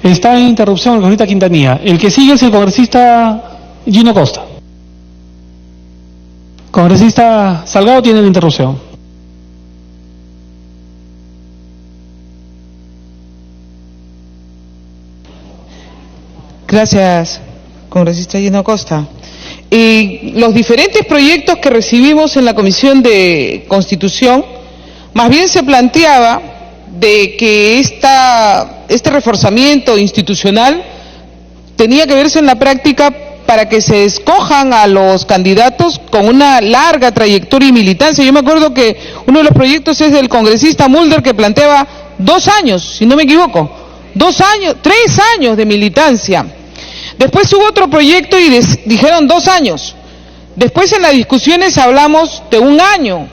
Está en interrupción el congresista Quintanilla. El que sigue es el congresista Gino Costa. Congresista Salgado tiene la interrupción. Gracias, congresista Gino Costa. Los diferentes proyectos que recibimos en la Comisión de Constitución, más bien se planteaba de que este reforzamiento institucional tenía que verse en la práctica para que se escojan a los candidatos con una larga trayectoria y militancia. Yo me acuerdo que uno de los proyectos es del congresista Mulder, que planteaba 2 años, si no me equivoco, 2 años, 3 años de militancia. Después hubo otro proyecto y dijeron 2 años. Después en las discusiones hablamos de 1 año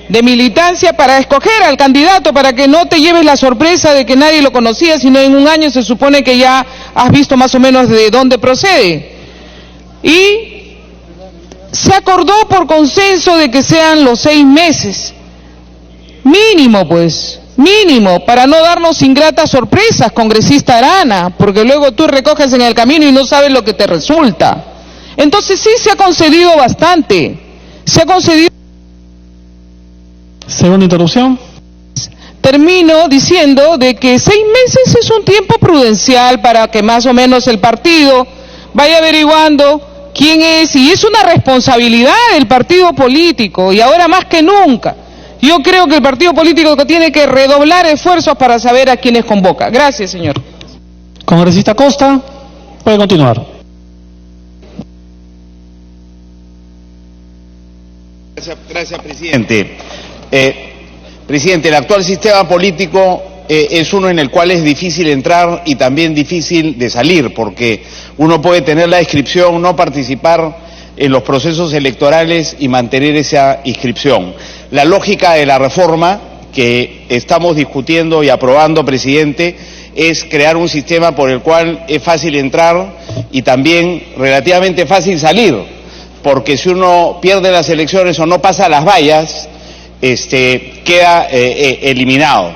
de militancia para escoger al candidato, para que no te lleves la sorpresa de que nadie lo conocía, sino en 1 año se supone que ya has visto más o menos de dónde procede. Y se acordó por consenso de que sean los 6 meses. Mínimo, pues. Mínimo, para no darnos ingratas sorpresas, congresista Arana, porque luego tú recoges en el camino y no sabes lo que te resulta. Entonces sí se ha concedido bastante, se ha concedido... Segunda interrupción. Termino diciendo de que 6 meses es un tiempo prudencial para que más o menos el partido vaya averiguando quién es, y es una responsabilidad del partido político, y ahora más que nunca. Yo creo que el partido político tiene que redoblar esfuerzos para saber a quiénes convoca. Gracias, señor. Congresista Costa, puede continuar. Gracias, presidente. Presidente, el actual sistema político es uno en el cual es difícil entrar y también difícil de salir, porque uno puede tener la inscripción, no participar en los procesos electorales y mantener esa inscripción. La lógica de la reforma que estamos discutiendo y aprobando, presidente, es crear un sistema por el cual es fácil entrar y también relativamente fácil salir, porque si uno pierde las elecciones o no pasa las vallas, queda eliminado.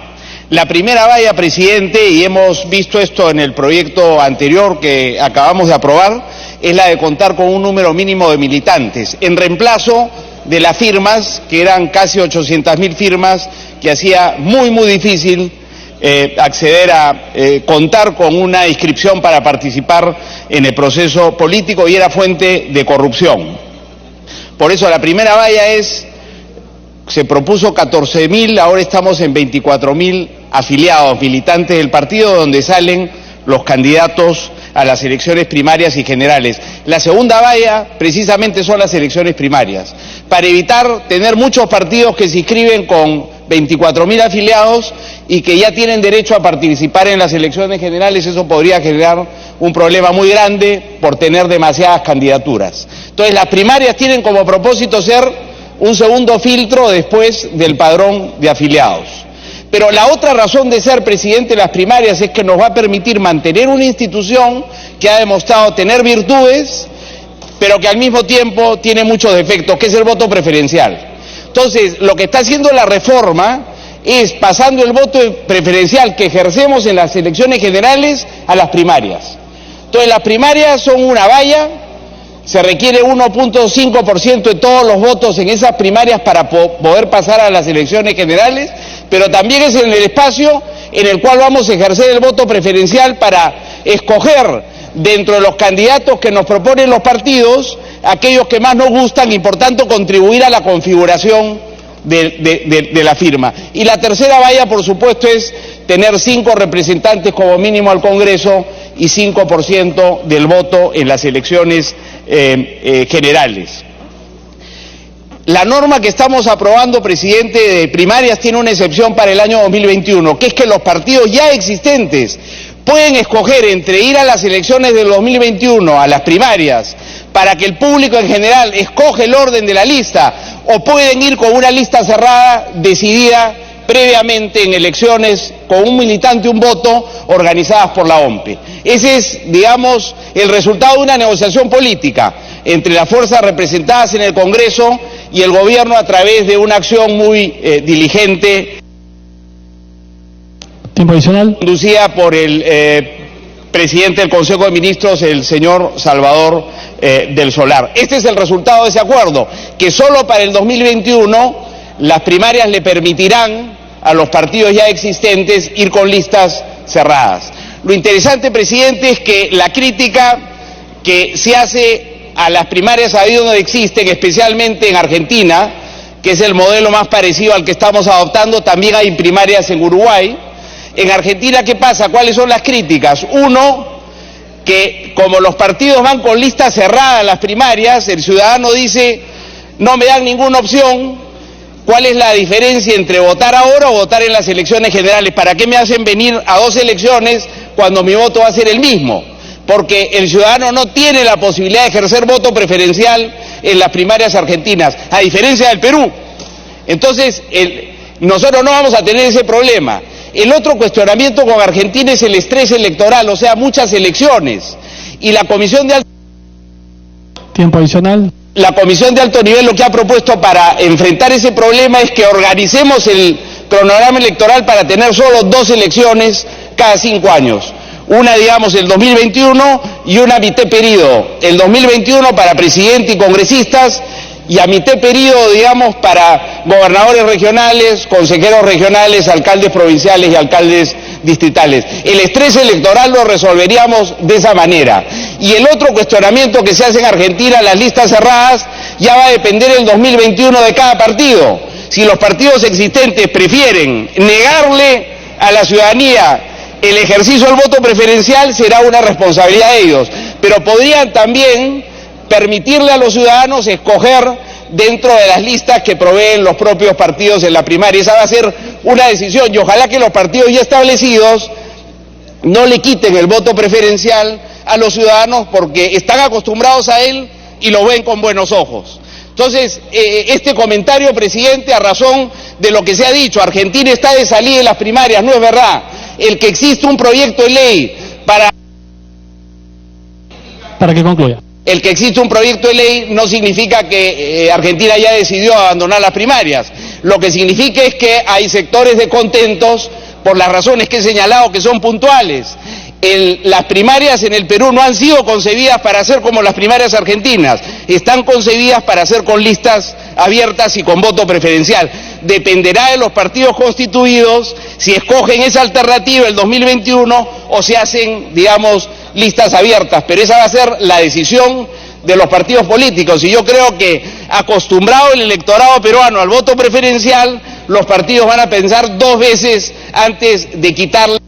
La primera valla, presidente, y hemos visto esto en el proyecto anterior que acabamos de aprobar, es la de contar con un número mínimo de militantes, en reemplazo de las firmas, que eran casi 800.000 firmas, que hacía muy difícil acceder a contar con una inscripción para participar en el proceso político, y era fuente de corrupción. Por eso la primera valla se propuso 14.000, ahora estamos en 24.000 afiliados, militantes del partido, donde salen los candidatos a las elecciones primarias y generales. La segunda valla precisamente son las elecciones primarias, para evitar tener muchos partidos que se inscriben con 24.000 afiliados y que ya tienen derecho a participar en las elecciones generales. Eso podría generar un problema muy grande por tener demasiadas candidaturas. Entonces las primarias tienen como propósito ser un segundo filtro después del padrón de afiliados. Pero la otra razón de ser, presidente, las primarias es que nos va a permitir mantener una institución que ha demostrado tener virtudes, pero que al mismo tiempo tiene muchos defectos, que es el voto preferencial. Entonces, lo que está haciendo la reforma es pasando el voto preferencial que ejercemos en las elecciones generales a las primarias. Entonces, las primarias son una valla, se requiere 1.5% de todos los votos en esas primarias para poder pasar a las elecciones generales, pero también es en el espacio en el cual vamos a ejercer el voto preferencial para escoger dentro de los candidatos que nos proponen los partidos aquellos que más nos gustan y por tanto contribuir a la configuración de la firma. Y la tercera valla, por supuesto, es tener 5 representantes como mínimo al Congreso y 5% del voto en las elecciones generales. La norma que estamos aprobando, presidente, de primarias tiene una excepción para el año 2021, que es que los partidos ya existentes pueden escoger entre ir a las elecciones del 2021, a las primarias, para que el público en general escoge el orden de la lista, o pueden ir con una lista cerrada decidida previamente en elecciones con un militante, un voto, organizadas por la OMPE. Ese es, digamos, el resultado de una negociación política entre las fuerzas representadas en el Congreso y el gobierno a través de una acción muy diligente. Tiempo adicional. Conducida por el presidente del Consejo de Ministros, el señor Salvador del Solar. Este es el resultado de ese acuerdo, que solo para el 2021 las primarias le permitirán a los partidos ya existentes ir con listas cerradas. Lo interesante, presidente, es que la crítica que se hace a las primarias ahí donde existen, especialmente en Argentina, que es el modelo más parecido al que estamos adoptando, también hay primarias en Uruguay. En Argentina, ¿qué pasa? ¿Cuáles son las críticas? Uno, que como los partidos van con listas cerradas en las primarias, el ciudadano dice, no me dan ninguna opción, ¿cuál es la diferencia entre votar ahora o votar en las elecciones generales? ¿Para qué me hacen venir a dos elecciones cuando mi voto va a ser el mismo? Porque el ciudadano no tiene la posibilidad de ejercer voto preferencial en las primarias argentinas, a diferencia del Perú. Entonces, nosotros no vamos a tener ese problema. El otro cuestionamiento con Argentina es el estrés electoral, o sea, muchas elecciones. Y la Comisión de Tiempo adicional. La Comisión de Alto Nivel lo que ha propuesto para enfrentar ese problema es que organicemos el cronograma electoral para tener solo 2 elecciones cada 5 años. Una, digamos, el 2021 y una a mitad periodo. El 2021 para presidente y congresistas y a mitad periodo, digamos, para gobernadores regionales, consejeros regionales, alcaldes provinciales y alcaldes distritales. El estrés electoral lo resolveríamos de esa manera. Y el otro cuestionamiento que se hace en Argentina, las listas cerradas, ya va a depender el 2021 de cada partido. Si los partidos existentes prefieren negarle a la ciudadanía el ejercicio del voto preferencial, será una responsabilidad de ellos. Pero podrían también permitirle a los ciudadanos escoger dentro de las listas que proveen los propios partidos en la primaria. Esa va a ser una decisión y ojalá que los partidos ya establecidos no le quiten el voto preferencial a los ciudadanos porque están acostumbrados a él y lo ven con buenos ojos. Entonces, este comentario, presidente, a razón de lo que se ha dicho, Argentina está de salida en las primarias, no es verdad. El que existe un proyecto de ley Para que concluya. El que existe un proyecto de ley no significa que Argentina ya decidió abandonar las primarias. Lo que significa es que hay sectores descontentos por las razones que he señalado que son puntuales. Las primarias en el Perú no han sido concebidas para ser como las primarias argentinas, están concebidas para ser con listas abiertas y con voto preferencial. Dependerá de los partidos constituidos si escogen esa alternativa el 2021 o se hacen, digamos, listas abiertas, pero esa va a ser la decisión de los partidos políticos y yo creo que acostumbrado el electorado peruano al voto preferencial, los partidos van a pensar 2 veces antes de quitarle.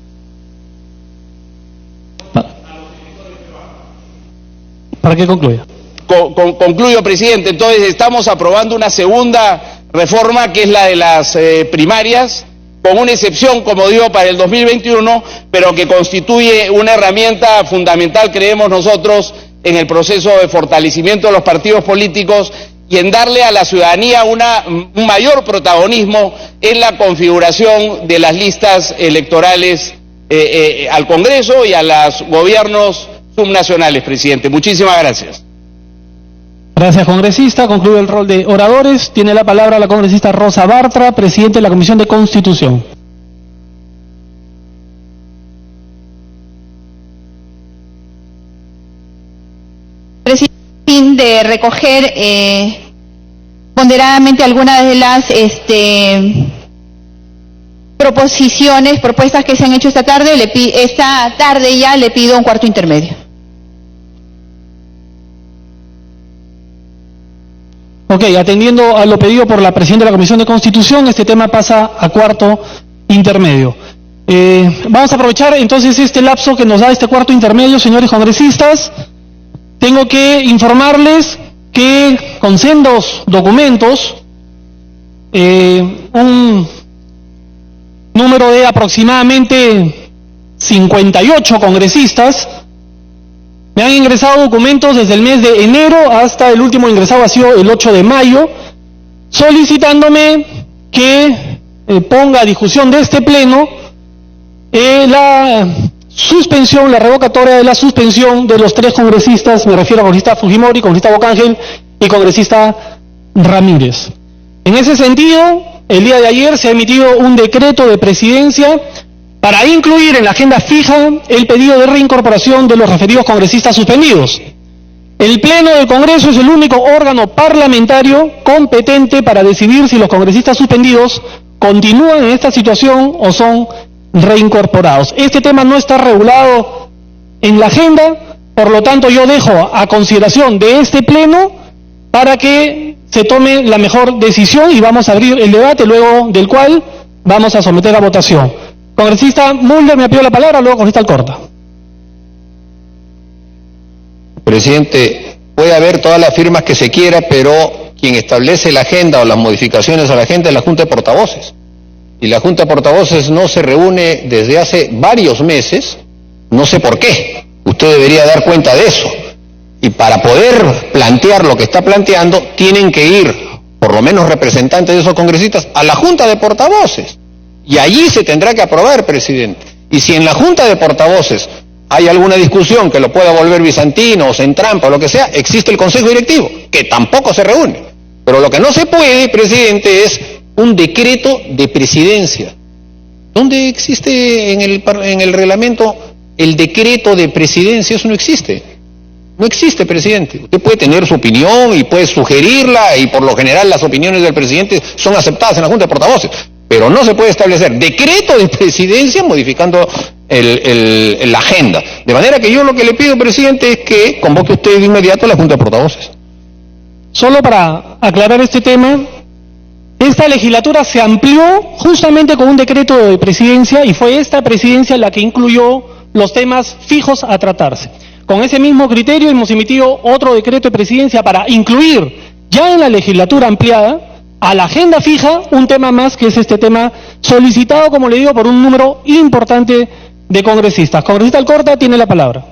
Para que concluya. Concluyo, presidente. Entonces estamos aprobando una segunda reforma que es la de las primarias, con una excepción, como digo, para el 2021, pero que constituye una herramienta fundamental, creemos nosotros, en el proceso de fortalecimiento de los partidos políticos y en darle a la ciudadanía un mayor protagonismo en la configuración de las listas electorales al Congreso y a los gobiernos subnacionales, presidente. Muchísimas gracias. Gracias, congresista. Concluye el rol de oradores. Tiene la palabra la congresista Rosa Bartra, presidente de la Comisión de Constitución. Fin de recoger ponderadamente algunas de las propuestas que se han hecho esta tarde, esta tarde ya le pido un cuarto intermedio. Ok, atendiendo a lo pedido por la presidenta de la Comisión de Constitución, este tema pasa a cuarto intermedio. Vamos a aprovechar entonces este lapso que nos da este cuarto intermedio, señores congresistas. Tengo que informarles que con sendos documentos, un número de aproximadamente 58 congresistas me han ingresado documentos desde el mes de enero hasta el último ingresado ha sido el 8 de mayo, solicitándome que ponga a discusión de este pleno la suspensión, la revocatoria de la suspensión de los 3 congresistas, me refiero a congresista Fujimori, congresista Bocángel y congresista Ramírez. En ese sentido, el día de ayer se ha emitido un decreto de presidencia para incluir en la agenda fija el pedido de reincorporación de los referidos congresistas suspendidos. El Pleno del Congreso es el único órgano parlamentario competente para decidir si los congresistas suspendidos continúan en esta situación o son reincorporados. Este tema no está regulado en la agenda, por lo tanto yo dejo a consideración de este Pleno para que se tome la mejor decisión y vamos a abrir el debate, luego del cual vamos a someter a votación. Congresista Mulder me pidió la palabra, luego congresista Alcorta. Presidente, puede haber todas las firmas que se quiera, pero quien establece la agenda o las modificaciones a la agenda es la Junta de Portavoces. Y la Junta de Portavoces no se reúne desde hace varios meses, no sé por qué. Usted debería dar cuenta de eso. Y para poder plantear lo que está planteando, tienen que ir, por lo menos representantes de esos congresistas, a la Junta de Portavoces. Y allí se tendrá que aprobar, presidente. Y si en la Junta de Portavoces hay alguna discusión que lo pueda volver bizantino o se entrampa o lo que sea, existe el Consejo Directivo, que tampoco se reúne. Pero lo que no se puede, presidente, es un decreto de presidencia. ¿Dónde existe en el reglamento el decreto de presidencia? Eso no existe. No existe, presidente. Usted puede tener su opinión y puede sugerirla, y por lo general las opiniones del presidente son aceptadas en la Junta de Portavoces, pero no se puede establecer decreto de presidencia modificando la agenda. De manera que yo lo que le pido, presidente, es que convoque usted de inmediato a la Junta de Portavoces. Solo para aclarar este tema, esta legislatura se amplió justamente con un decreto de presidencia y fue esta presidencia la que incluyó los temas fijos a tratarse. Con ese mismo criterio hemos emitido otro decreto de presidencia para incluir ya en la legislatura ampliada a la agenda fija un tema más, que es este tema solicitado, como le digo, por un número importante de congresistas. Congresista Alcorta tiene la palabra.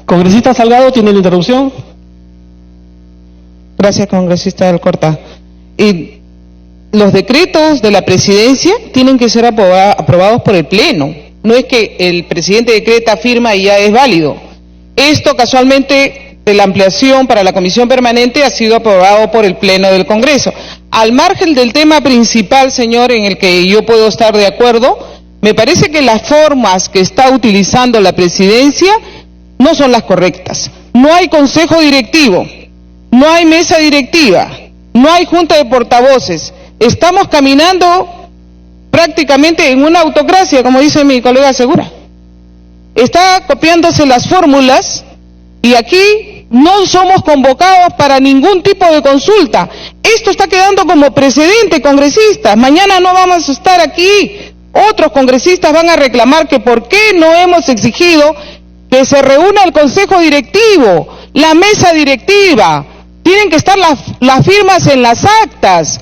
Congresista Salgado tiene la interrupción. Gracias, congresista Alcorta. Y los decretos de la presidencia tienen que ser aprobados por el Pleno. No es que el presidente decreta, firma y ya es válido. Esto casualmente de la ampliación para la comisión permanente ha sido aprobado por el Pleno del Congreso. Al margen del tema principal, señor, en el que yo puedo estar de acuerdo, me parece que las formas que está utilizando la presidencia no son las correctas. No hay consejo directivo, no hay mesa directiva, no hay junta de portavoces. Estamos caminando prácticamente en una autocracia, como dice mi colega Segura. Está copiándose las fórmulas y aquí no somos convocados para ningún tipo de consulta. Esto está quedando como precedente, congresistas. Mañana no vamos a estar aquí. Otros congresistas van a reclamar que por qué no hemos exigido que se reúna el consejo directivo, la mesa directiva. Tienen que estar las firmas en las actas,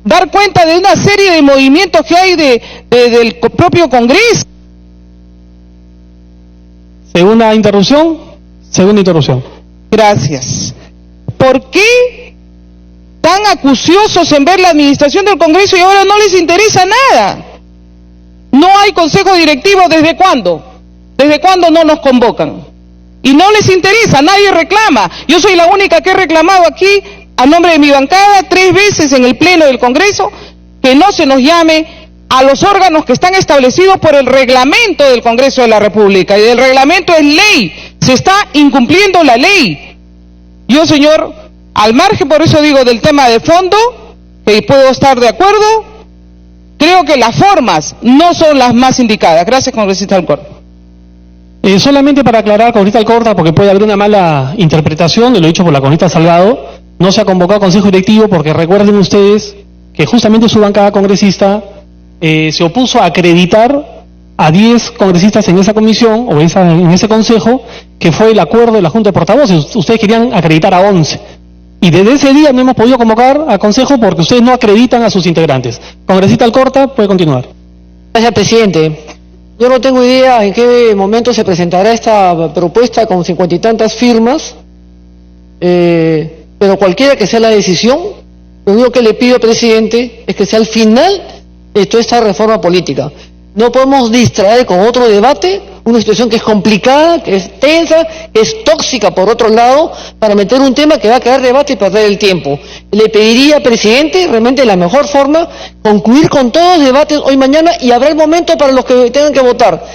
dar cuenta de una serie de movimientos que hay del propio Congreso. Segunda interrupción. Gracias. ¿Por qué tan acuciosos en ver la administración del Congreso y ahora no les interesa nada? No hay consejo directivo, ¿desde cuándo? ¿Desde cuándo no nos convocan? Y no les interesa, nadie reclama. Yo soy la única que he reclamado aquí, a nombre de mi bancada, 3 veces en el Pleno del Congreso, que no se nos llame a los órganos que están establecidos por el reglamento del Congreso de la República. Y el reglamento es ley, se está incumpliendo la ley. Yo, señor, al margen, por eso digo, del tema de fondo, que puedo estar de acuerdo, creo que las formas no son las más indicadas. Gracias, congresista Alcorta. Solamente para aclarar, congresista Alcorta, porque puede haber una mala interpretación de lo dicho por la congresista Salgado, no se ha convocado consejo directivo porque recuerden ustedes que justamente su bancada congresista se opuso a acreditar a 10 congresistas en esa comisión o en ese consejo, que fue el acuerdo de la Junta de Portavoces. Ustedes querían acreditar a 11. Y desde ese día no hemos podido convocar a consejo porque ustedes no acreditan a sus integrantes. Congresista Alcorta, puede continuar. Gracias, presidente. Yo no tengo idea en qué momento se presentará esta propuesta con 50 y tantas firmas, pero cualquiera que sea la decisión, lo único que le pido, presidente, es que sea al final de toda esta reforma política. No podemos distraer con otro debate una situación que es complicada, que es tensa, que es tóxica por otro lado, para meter un tema que va a crear debate y perder el tiempo. Le pediría, presidente, realmente la mejor forma, concluir con todos los debates hoy mañana y habrá el momento para los que tengan que votar.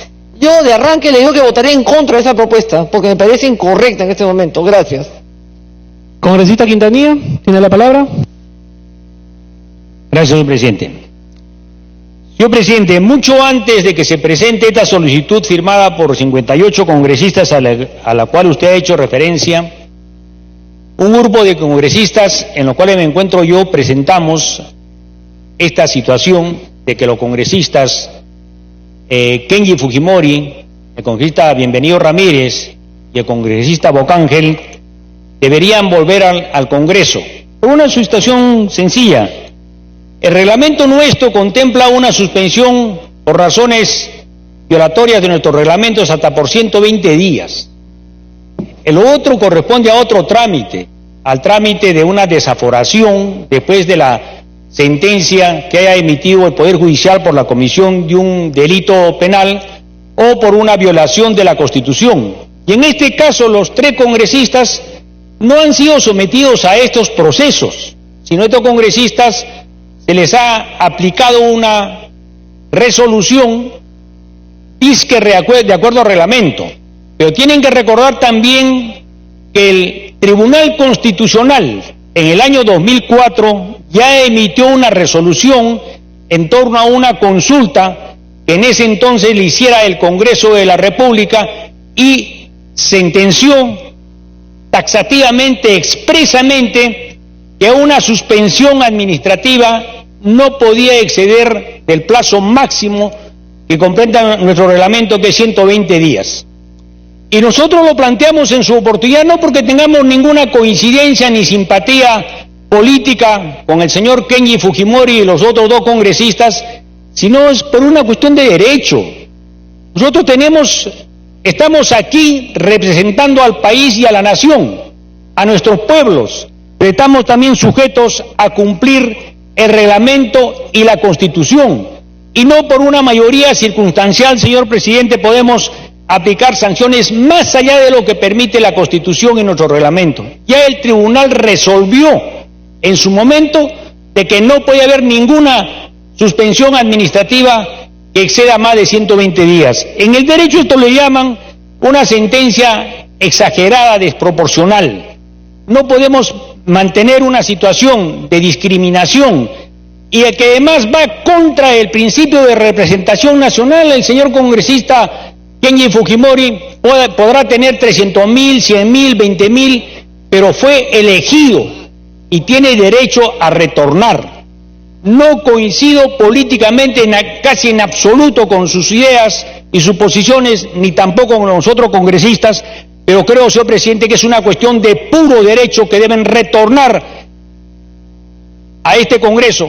Yo de arranque le digo que votaré en contra de esa propuesta, porque me parece incorrecta en este momento. Gracias. Congresista Quintanilla, tiene la palabra. Gracias, señor presidente. Señor presidente, mucho antes de que se presente esta solicitud firmada por 58 congresistas a la cual usted ha hecho referencia, un grupo de congresistas, en los cuales me encuentro yo, presentamos esta situación de que los congresistas Kenji Fujimori, el congresista Bienvenido Ramírez y el congresista Bocángel deberían volver al Congreso. Por una situación sencilla. El reglamento nuestro contempla una suspensión por razones violatorias de nuestros reglamentos hasta por 120 días. El otro corresponde a otro trámite, al trámite de una desaforación después de la sentencia que haya emitido el Poder Judicial por la comisión de un delito penal o por una violación de la Constitución. Y en este caso los 3 congresistas no han sido sometidos a estos procesos, sino estos congresistas se les ha aplicado una resolución disque de acuerdo al reglamento. Pero tienen que recordar también que el Tribunal Constitucional en el año 2004 ya emitió una resolución en torno a una consulta que en ese entonces le hiciera el Congreso de la República y sentenció taxativamente, expresamente, que una suspensión administrativa no podía exceder del plazo máximo que comprenda nuestro reglamento, que es 120 días. Y nosotros lo planteamos en su oportunidad no porque tengamos ninguna coincidencia ni simpatía política con el señor Kenji Fujimori y los otros 2 congresistas, sino es por una cuestión de derecho. Nosotros estamos aquí representando al país y a la nación, a nuestros pueblos, pero estamos también sujetos a cumplir el reglamento y la Constitución, y no por una mayoría circunstancial, señor presidente, podemos aplicar sanciones más allá de lo que permite la Constitución y nuestro reglamento. Ya el tribunal resolvió en su momento de que no puede haber ninguna suspensión administrativa que exceda más de 120 días. En el derecho esto le llaman una sentencia exagerada, desproporcional. No podemos mantener una situación de discriminación y que además va contra el principio de representación nacional. El señor congresista Kenji Fujimori podrá tener 300.000, 100.000, 20.000, pero fue elegido y tiene derecho a retornar. No coincido políticamente casi en absoluto con sus ideas y sus posiciones, ni tampoco con los otros congresistas, pero creo, señor presidente, que es una cuestión de puro derecho que deben retornar a este Congreso.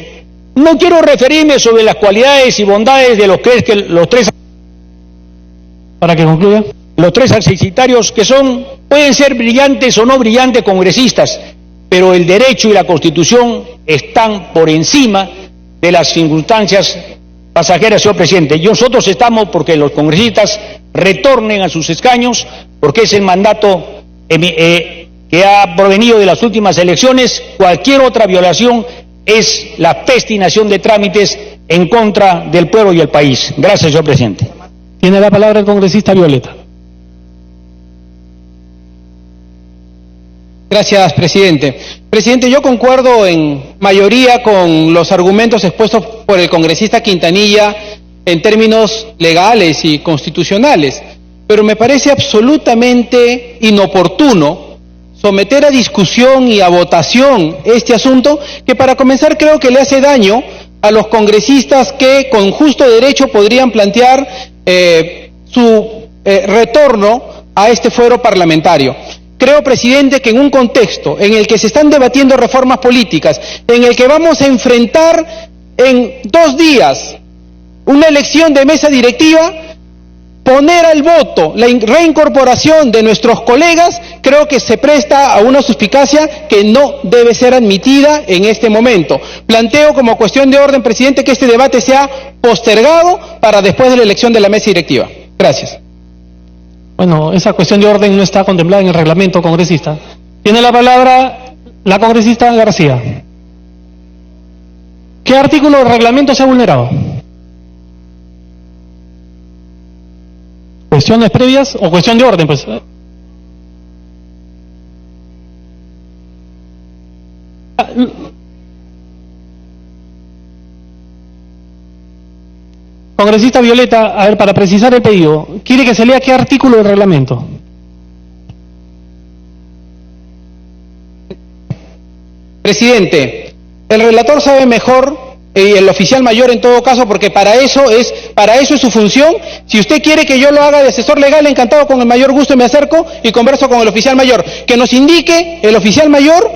No quiero referirme sobre las cualidades y bondades de los tres. Para que concluya. Los 3 accesitarios que pueden ser brillantes o no brillantes congresistas, pero el derecho y la Constitución están por encima de las circunstancias pasajeras, señor presidente. Y nosotros estamos porque los congresistas retornen a sus escaños, porque es el mandato que ha provenido de las últimas elecciones. Cualquier otra violación es la festinación de trámites en contra del pueblo y el país. Gracias, señor presidente. Tiene la palabra el congresista Violeta. Gracias, presidente. Presidente, yo concuerdo en mayoría con los argumentos expuestos por el congresista Quintanilla en términos legales y constitucionales, pero me parece absolutamente inoportuno someter a discusión y a votación este asunto, que para comenzar creo que le hace daño a los congresistas que con justo derecho podrían plantear su retorno a este fuero parlamentario. Creo, presidente, que en un contexto en el que se están debatiendo reformas políticas, en el que vamos a enfrentar en 2 días una elección de mesa directiva, poner al voto la reincorporación de nuestros colegas, creo que se presta a una suspicacia que no debe ser admitida en este momento. Planteo como cuestión de orden, presidente, que este debate sea postergado para después de la elección de la mesa directiva. Gracias. Bueno, esa cuestión de orden no está contemplada en el reglamento, congresista. Tiene la palabra la congresista García. ¿Qué artículo del reglamento se ha vulnerado? ¿Cuestiones previas o cuestión de orden? Pues. Congresista Violeta, a ver, para precisar el pedido, ¿quiere que se lea qué artículo del reglamento? Presidente, el relator sabe mejor y el oficial mayor en todo caso, porque para eso es su función. Si usted quiere que yo lo haga de asesor legal, encantado, con el mayor gusto me acerco y converso con el oficial mayor. Que nos indique el oficial mayor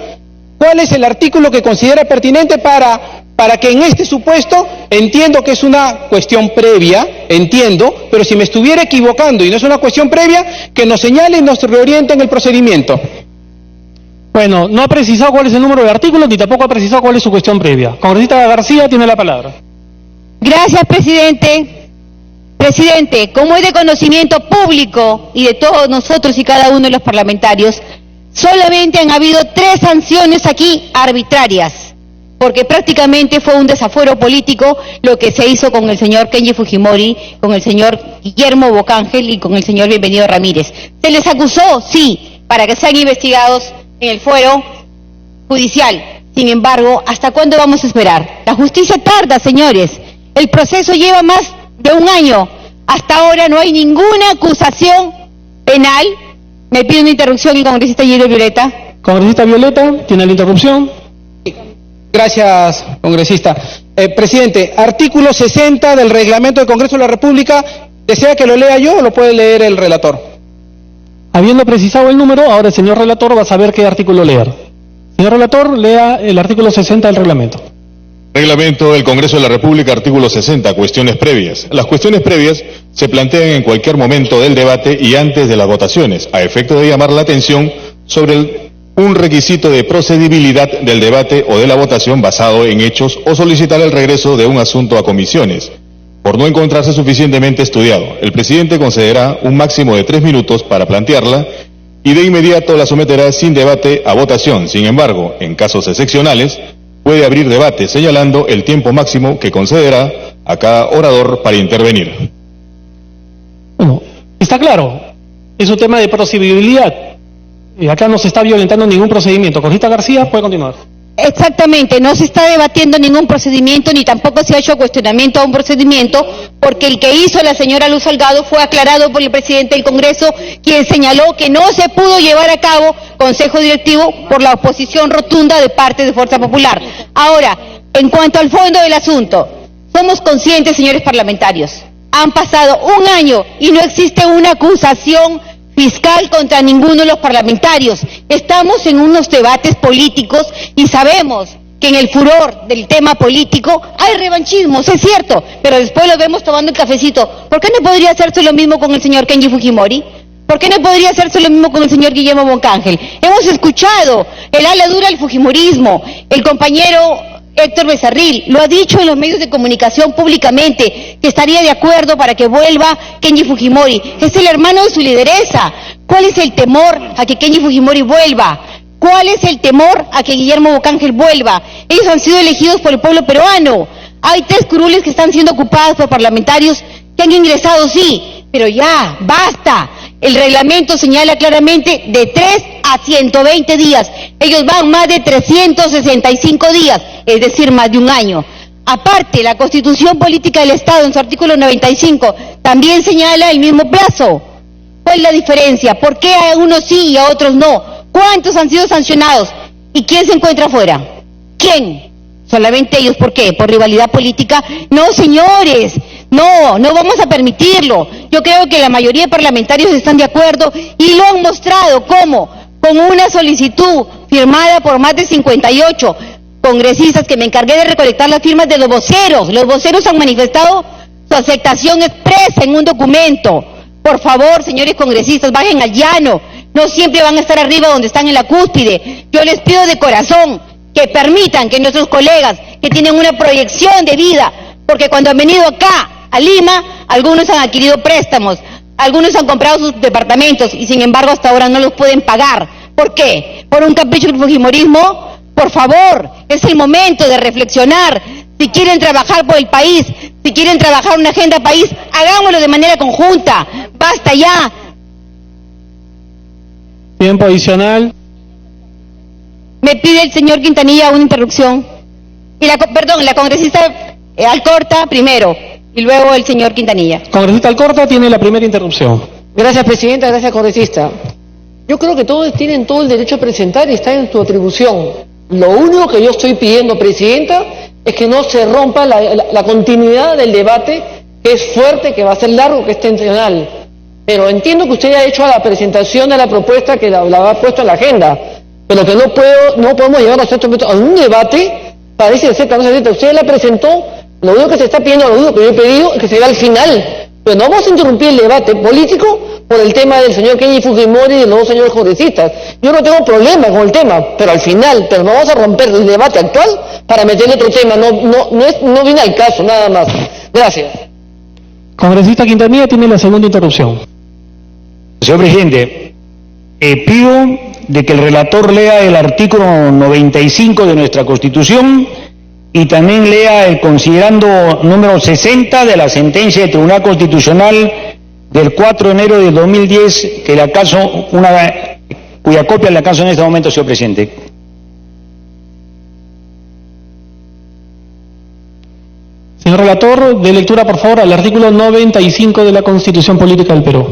cuál es el artículo que considera pertinente para que en este supuesto, entiendo que es una cuestión previa, entiendo, pero si me estuviera equivocando y no es una cuestión previa, que nos señale y nos reoriente en el procedimiento. Bueno, no ha precisado cuál es el número de artículos ni tampoco ha precisado cuál es su cuestión previa. Congresista García tiene la palabra. Gracias, presidente. Presidente, como es de conocimiento público y de todos nosotros y cada uno de los parlamentarios, solamente han habido 3 sanciones aquí arbitrarias, porque prácticamente fue un desafuero político lo que se hizo con el señor Kenji Fujimori, con el señor Guillermo Bocángel y con el señor Bienvenido Ramírez. ¿Se les acusó? Sí, para que sean investigados en el fuero judicial. Sin embargo, ¿hasta cuándo vamos a esperar? La justicia tarda, señores. El proceso lleva más de un año. Hasta ahora no hay ninguna acusación penal. Me pide una interrupción el congresista Gilio Violeta. Congresista Violeta, tiene la interrupción. Gracias, congresista. Presidente, artículo 60 del reglamento del Congreso de la República, ¿desea que lo lea yo o lo puede leer el relator? Habiendo precisado el número, ahora el señor relator va a saber qué artículo leer. Señor relator, lea el artículo 60 del reglamento. Reglamento del Congreso de la República, artículo 60, cuestiones previas. Las cuestiones previas se plantean en cualquier momento del debate y antes de las votaciones, a efecto de llamar la atención sobre un requisito de procedibilidad del debate o de la votación basado en hechos o solicitar el regreso de un asunto a comisiones. Por no encontrarse suficientemente estudiado, el presidente concederá un máximo de 3 minutos para plantearla y de inmediato la someterá sin debate a votación. Sin embargo, en casos excepcionales, puede abrir debate señalando el tiempo máximo que concederá a cada orador para intervenir. Bueno, está claro, es un tema de procedibilidad. Acá no se está violentando ningún procedimiento. Congresista García, puede continuar. Exactamente, no se está debatiendo ningún procedimiento ni tampoco se ha hecho cuestionamiento a un procedimiento, porque el que hizo la señora Luz Salgado fue aclarado por el presidente del Congreso, quien señaló que no se pudo llevar a cabo consejo directivo por la oposición rotunda de parte de Fuerza Popular. Ahora, en cuanto al fondo del asunto, somos conscientes, señores parlamentarios, han pasado un año y no existe una acusación fiscal contra ninguno de los parlamentarios. Estamos en unos debates políticos y sabemos que en el furor del tema político hay revanchismos, es cierto, pero después lo vemos tomando el cafecito. ¿Por qué no podría hacerse lo mismo con el señor Kenji Fujimori? ¿Por qué no podría hacerse lo mismo con el señor Guillermo Bocángel? Hemos escuchado el ala dura del fujimorismo, el compañero Héctor Becerril lo ha dicho en los medios de comunicación públicamente, que estaría de acuerdo para que vuelva Kenji Fujimori. Es el hermano de su lideresa. ¿Cuál es el temor a que Kenji Fujimori vuelva? ¿Cuál es el temor a que Guillermo Bocángel vuelva? Ellos han sido elegidos por el pueblo peruano. Hay 3 curules que están siendo ocupadas por parlamentarios que han ingresado, sí, pero ya, basta. El reglamento señala claramente de 3 a 120 días. Ellos van más de 365 días, es decir, más de un año. Aparte, la Constitución Política del Estado, en su artículo 95, también señala el mismo plazo. ¿Cuál es la diferencia? ¿Por qué a unos sí y a otros no? ¿Cuántos han sido sancionados? ¿Y quién se encuentra afuera? ¿Quién? Solamente ellos. ¿Por qué? ¿Por rivalidad política? No, señores. No vamos a permitirlo. Yo creo que la mayoría de parlamentarios están de acuerdo y lo han mostrado. ¿Cómo? Con una solicitud firmada por más de 58 congresistas que me encargué de recolectar las firmas de los voceros. Los voceros han manifestado su aceptación expresa en un documento. Por favor, señores congresistas, bajen al llano. No siempre van a estar arriba donde están en la cúspide. Yo les pido de corazón que permitan que nuestros colegas que tienen una proyección de vida, porque cuando han venido acá a Lima, algunos han adquirido préstamos, Algunos han comprado sus departamentos y sin embargo hasta ahora no los pueden pagar. ¿Por qué? ¿Por un capricho del fujimorismo? Por favor, es el momento de reflexionar. Si quieren trabajar por el país, si quieren trabajar una agenda país, hagámoslo de manera conjunta. ¡Basta ya! Tiempo adicional. Me pide el señor Quintanilla una interrupción. Y la congresista Alcorta primero, y luego el señor Quintanilla. Congresista Alcorta tiene la primera interrupción. Gracias, presidenta. Gracias, congresista. Yo creo que todos tienen todo el derecho a presentar y está en su atribución. Lo único que yo estoy pidiendo, presidenta, es que no se rompa la continuidad del debate, que es fuerte, que va a ser largo, que es tensional. Pero entiendo que usted ha hecho la presentación de la propuesta, que la ha puesto en la agenda, pero que no podemos llegar a un debate, parece ser que no se necesita. Usted la presentó, lo único que se está pidiendo, lo único que yo he pedido, es que se vea al final. Pero no vamos a interrumpir el debate político por el tema del señor Kenji Fujimori y de los dos señores congresistas. Yo no tengo problema con el tema, pero al final, pero no vamos a romper el debate actual para meterle otro tema. No viene al caso, nada más. Gracias. Congresista Quintanilla tiene la segunda interrupción. Señor presidente, pido de que el relator lea el artículo 95 de nuestra Constitución y también lea el considerando número 60 de la sentencia del Tribunal Constitucional del 4 de enero de 2010, cuya copia le acaso en este momento, señor presidente. Señor relator, de lectura por favor al artículo 95 de la Constitución Política del Perú.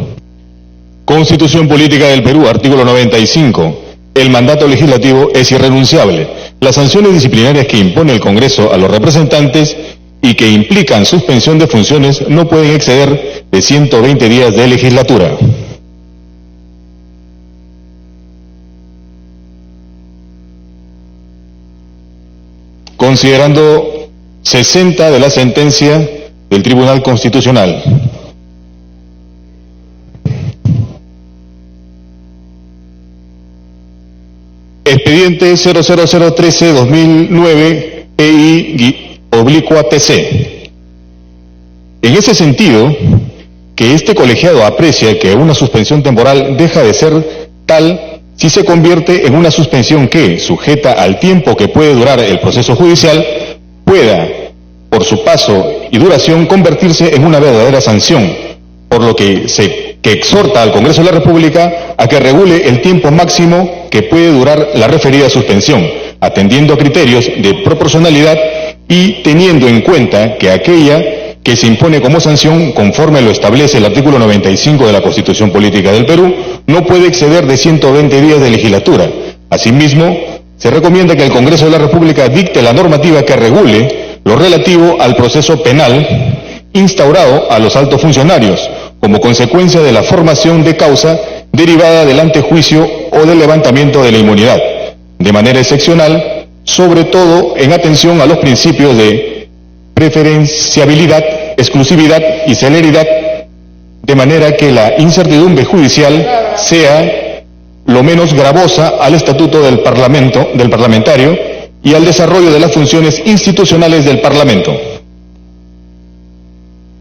Constitución Política del Perú, artículo 95. El mandato legislativo es irrenunciable. Las sanciones disciplinarias que impone el Congreso a los representantes y que implican suspensión de funciones no pueden exceder de 120 días de legislatura. Considerando 60 de la sentencia del Tribunal Constitucional. Expediente 00013-2009 EI-TC. En ese sentido, que este colegiado aprecia que una suspensión temporal deja de ser tal si se convierte en una suspensión que, sujeta al tiempo que puede durar el proceso judicial, pueda, por su paso y duración, convertirse en una verdadera sanción, por lo que exhorta al Congreso de la República a que regule el tiempo máximo que puede durar la referida suspensión, atendiendo a criterios de proporcionalidad y teniendo en cuenta que aquella que se impone como sanción, conforme lo establece el artículo 95 de la Constitución Política del Perú, no puede exceder de 120 días de legislatura. Asimismo, se recomienda que el Congreso de la República dicte la normativa que regule lo relativo al proceso penal instaurado a los altos funcionarios, como consecuencia de la formación de causa derivada del antejuicio o del levantamiento de la inmunidad, de manera excepcional, sobre todo en atención a los principios de preferenciabilidad, exclusividad y celeridad, de manera que la incertidumbre judicial sea lo menos gravosa al estatuto del parlamentario y al desarrollo de las funciones institucionales del Parlamento.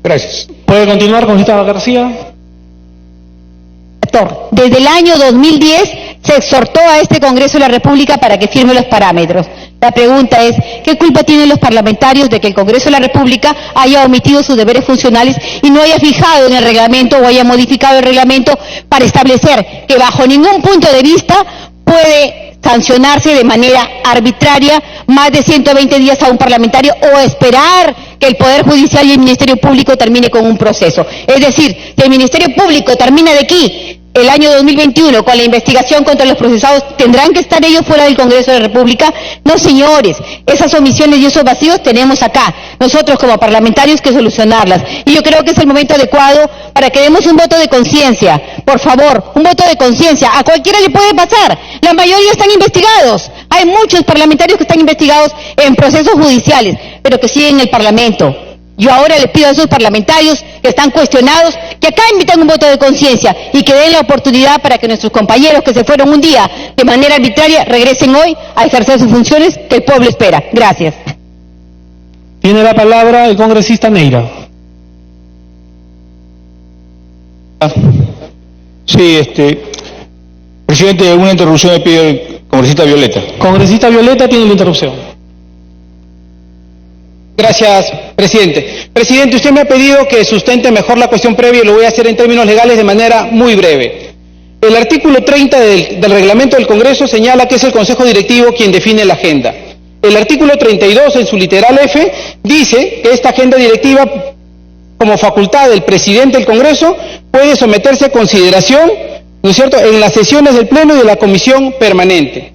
Gracias. ¿Puede continuar, congresista García? Desde el año 2010 se exhortó a este Congreso de la República para que firme los parámetros. La pregunta es, ¿qué culpa tienen los parlamentarios de que el Congreso de la República haya omitido sus deberes funcionales y no haya fijado en el reglamento o haya modificado el reglamento para establecer que bajo ningún punto de vista puede sancionarse de manera arbitraria más de 120 días a un parlamentario o esperar que el Poder Judicial y el Ministerio Público termine con un proceso? Es decir, si el Ministerio Público termina de aquí el año 2021 con la investigación contra los procesados, ¿tendrán que estar ellos fuera del Congreso de la República? No, señores, esas omisiones y esos vacíos tenemos acá, nosotros como parlamentarios, que solucionarlas. Y yo creo que es el momento adecuado para que demos un voto de conciencia. Por favor, un voto de conciencia. A cualquiera le puede pasar. La mayoría están investigados. Hay muchos parlamentarios que están investigados en procesos judiciales, pero que siguen en el Parlamento. Yo ahora les pido a esos parlamentarios que están cuestionados que acá invitan un voto de conciencia y que den la oportunidad para que nuestros compañeros que se fueron un día de manera arbitraria regresen hoy a ejercer sus funciones que el pueblo espera. Gracias. Tiene la palabra el congresista Neira. Sí, presidente, una interrupción me pide el congresista Violeta. Congresista Violeta tiene la interrupción. Gracias, presidente. Presidente, usted me ha pedido que sustente mejor la cuestión previa y lo voy a hacer en términos legales de manera muy breve. El artículo 30 del reglamento del Congreso señala que es el Consejo Directivo quien define la agenda. El artículo 32, en su literal F, dice que esta agenda directiva, como facultad del presidente del Congreso, puede someterse a consideración, ¿no es cierto?, en las sesiones del Pleno y de la Comisión Permanente.